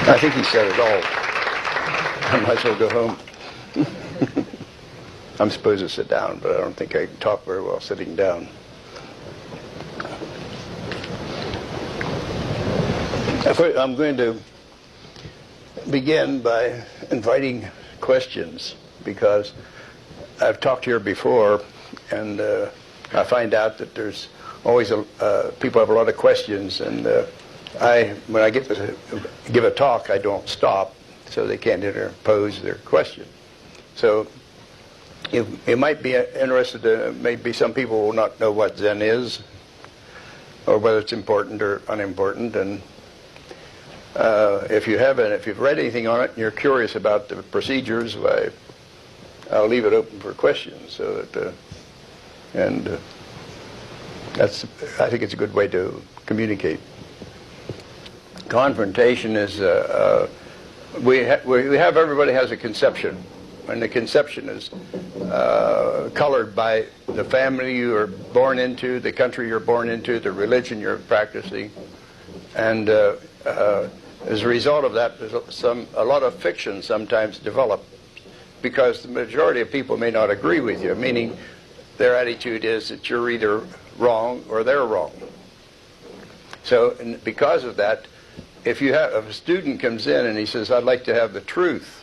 I think he said it all. I might as well go home. I'm supposed to sit down, but I don't think I can talk very well sitting down. I'm going to begin by inviting questions, because I've talked here before, and I find out that there's always people have a lot of questions, and when I get to give a talk, I don't stop, so they can't interpose their question. So you might be interested maybe some people will not know what Zen is, or whether it's important or unimportant, and if you've read anything on it and you're curious about the procedures, I'll leave it open for questions. So that, I think it's a good way to communicate. Confrontation is everybody has a conception, and the conception is colored by the family you are born into, the country you're born into, the religion you're practicing, and as a result of that, a lot of fiction sometimes develop, because the majority of people may not agree with you, meaning their attitude is that you're either wrong or they're wrong. So because of that, if a student comes in and he says, I'd like to have the truth,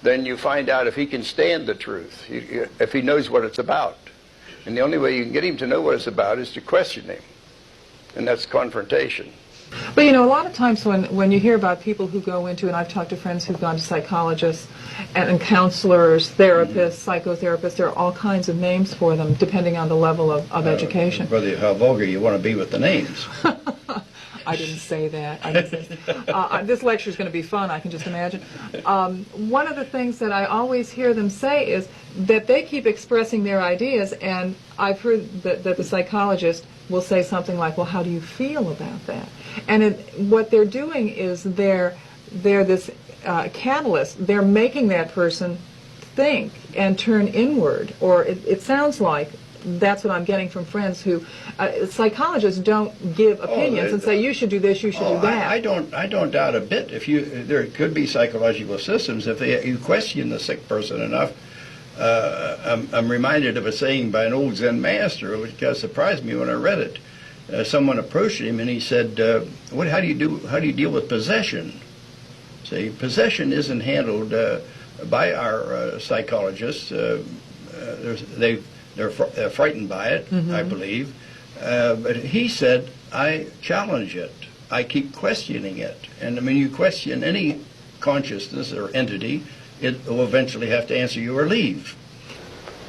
then you find out if he can stand the truth, if he knows what it's about. And the only way you can get him to know what it's about is to question him. And that's confrontation. But you know, a lot of times when you hear about people who go into, and I've talked to friends who've gone to psychologists and counselors, therapists, psychotherapists, there are all kinds of names for them depending on the level of education. Brother, how vulgar you want to be with the names. I didn't say that. This lecture is going to be fun, I can just imagine. One of the things that I always hear them say is that they keep expressing their ideas, and I've heard that the psychologist will say something like, well, how do you feel about that? And what they're doing is they're this catalyst. They're making that person think and turn inward, or it sounds like that's what I'm getting from friends who, psychologists don't give opinions and say, you should do this, you should do that. I don't doubt a bit. There could be psychological systems. If you question the sick person enough, I'm reminded of a saying by an old Zen master, which surprised me when I read it. Someone approached him and he said, how do you deal with possession? See, possession isn't handled by our psychologists. They're frightened by it, I believe. But he said, I challenge it. I keep questioning it. And I mean, you question any consciousness or entity, it will eventually have to answer you or leave.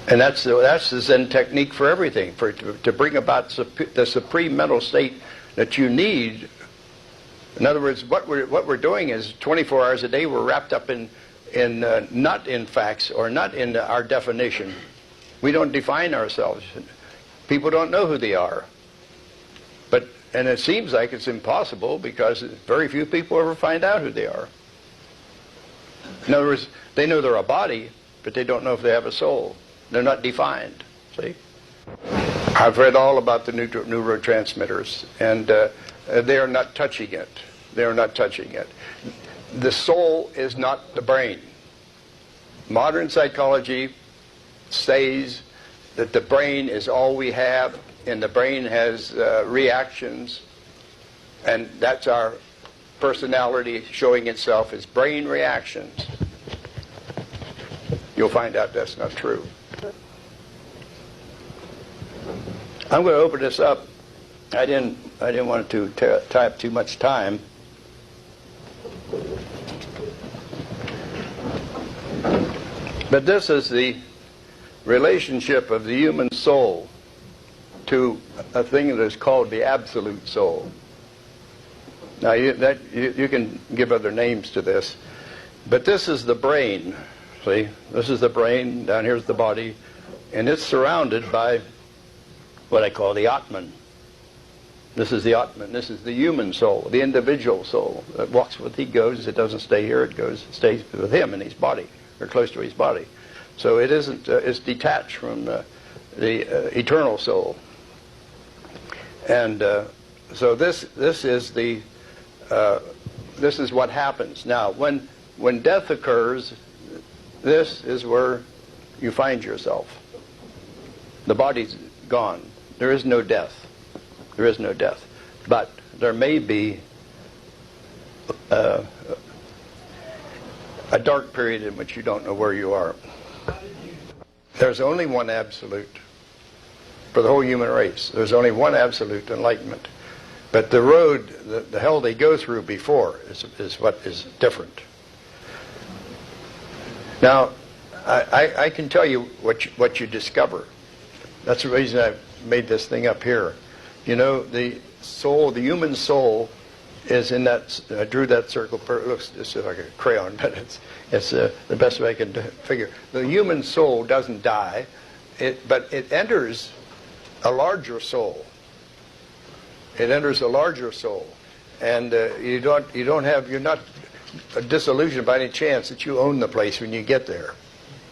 And that's the Zen technique for everything, to bring about the supreme mental state that you need. In other words, what we're doing is 24 hours a day we're wrapped up in not in facts or not in our definition. We don't define ourselves. People don't know who they are. And it seems like it's impossible, because very few people ever find out who they are. In other words, they know they're a body, but they don't know if they have a soul. They're not defined, see? I've read all about the neurotransmitters, and they are not touching it. They are not touching it. The soul is not the brain. Modern psychology says that the brain is all we have, and the brain has reactions, and that's our personality showing itself as brain reactions. You'll find out that's not true. I'm going to open this up. I didn't want to tie up too much time. But this is the relationship of the human soul to a thing that is called the absolute soul. Now, you can give other names to this, but this is the brain. See, this is the brain, down here's the body, and it's surrounded by what I call the Atman. This is the Atman. This is the human soul, the individual soul that walks with. He goes. It doesn't stay here. It stays with him in his body, or close to his body. So it isn't. It's detached from the eternal soul. And so this is the this is what happens. Now, when death occurs, this is where you find yourself. The body's gone. There is no death. There is no death. But there may be a dark period in which you don't know where you are. There's only one absolute for the whole human race. There's only one absolute enlightenment. But the road, the hell they go through before is what is different. Now, I can tell you what you discover. That's the reason I made this thing up here. You know, the soul, the human soul, is in that. I drew that circle. It looks just like a crayon, but it's the best way I can figure. The human soul doesn't die, but it enters a larger soul. It enters a larger soul, and you're not disillusioned by any chance that you own the place when you get there.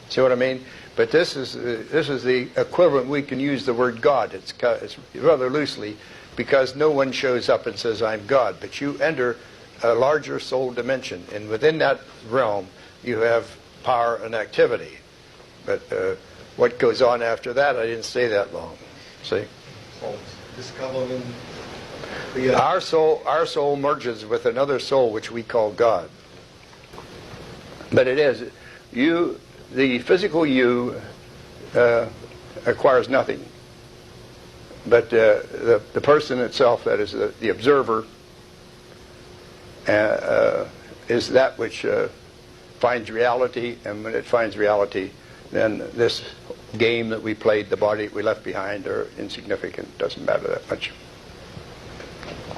See what I mean? But this is the equivalent. We can use the word God. It's rather loosely, because no one shows up and says, I'm God. But you enter a larger soul dimension, and within that realm, you have power and activity. But what goes on after that, I didn't stay that long. See? Our soul merges with another soul, which we call God. But it is you. The physical you acquires nothing. But the person itself, that is the observer, is that which finds reality. And when it finds reality, then this game that we played, the body we left behind, are insignificant. Doesn't matter that much.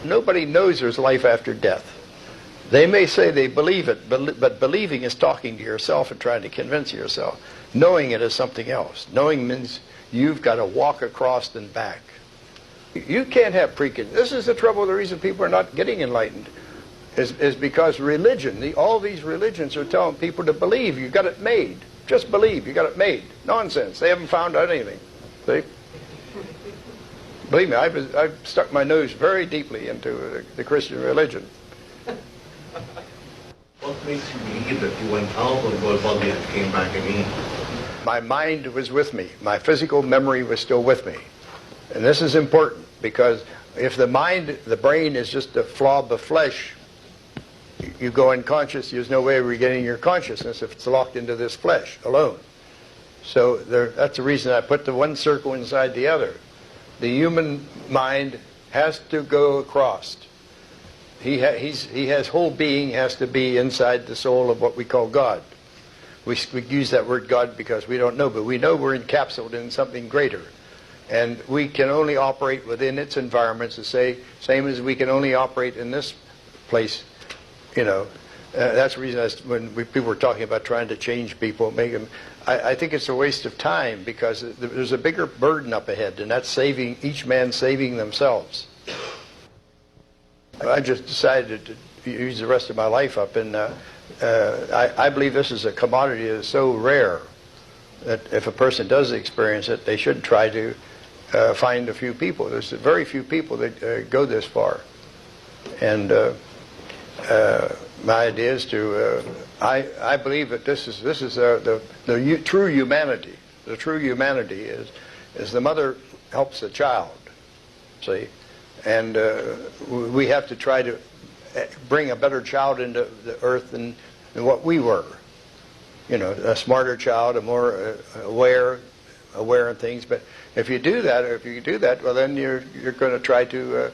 Nobody knows there's life after death. They may say they believe it, but believing is talking to yourself and trying to convince yourself. Knowing it is something else. Knowing means you've got to walk across and back. You can't have preconceptions. This is the trouble. The reason people are not getting enlightened is because religion, all these religions are telling people to believe. You got it made. Just believe. You got it made. Nonsense. They haven't found out anything. See? Believe me, I've stuck my nose very deeply into the Christian religion. What makes you believe that you went out of your body and came back again? My mind was with me. My physical memory was still with me. And this is important, because if the brain is just a flob of flesh, you go unconscious. There's no way of regaining your consciousness if it's locked into this flesh alone. So that's the reason I put the one circle inside the other. The human mind has to go across. He has whole being has to be inside the soul of what we call God. We use that word God because we don't know, but we know we're encapsulated in something greater. And we can only operate within its environments the same as we can only operate in this place. You know, that's the reason when people were talking about trying to change people, make them, I think it's a waste of time, because there's a bigger burden up ahead, and that's each man saving themselves. I just decided to use the rest of my life up, and I believe this is a commodity that is so rare that if a person does experience it, they should try to find a few people. There's very few people that go this far. And my idea is to, I believe that this is the true humanity. The true humanity is the mother helps the child, see? And we have to try to bring a better child into the earth than what we were. You know, a smarter child, a more aware of things. But if you do that, well, then you're going to try to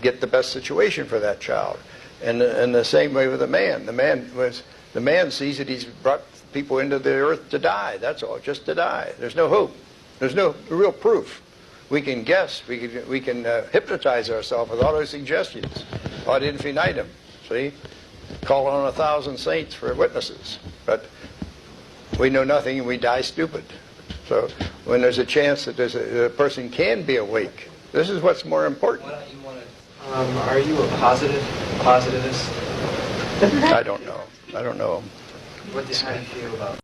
get the best situation for that child. And the same way with the man. The man sees that he's brought people into the earth to die. That's all, just to die. There's no hope. There's no real proof. We can guess. We can hypnotize ourselves with all those suggestions ad infinitum. See, call on 1,000 saints for witnesses, but we know nothing and we die stupid. So when there's a chance that a person can be awake, this is what's more important. Are you a positivist? I don't know. How do you feel about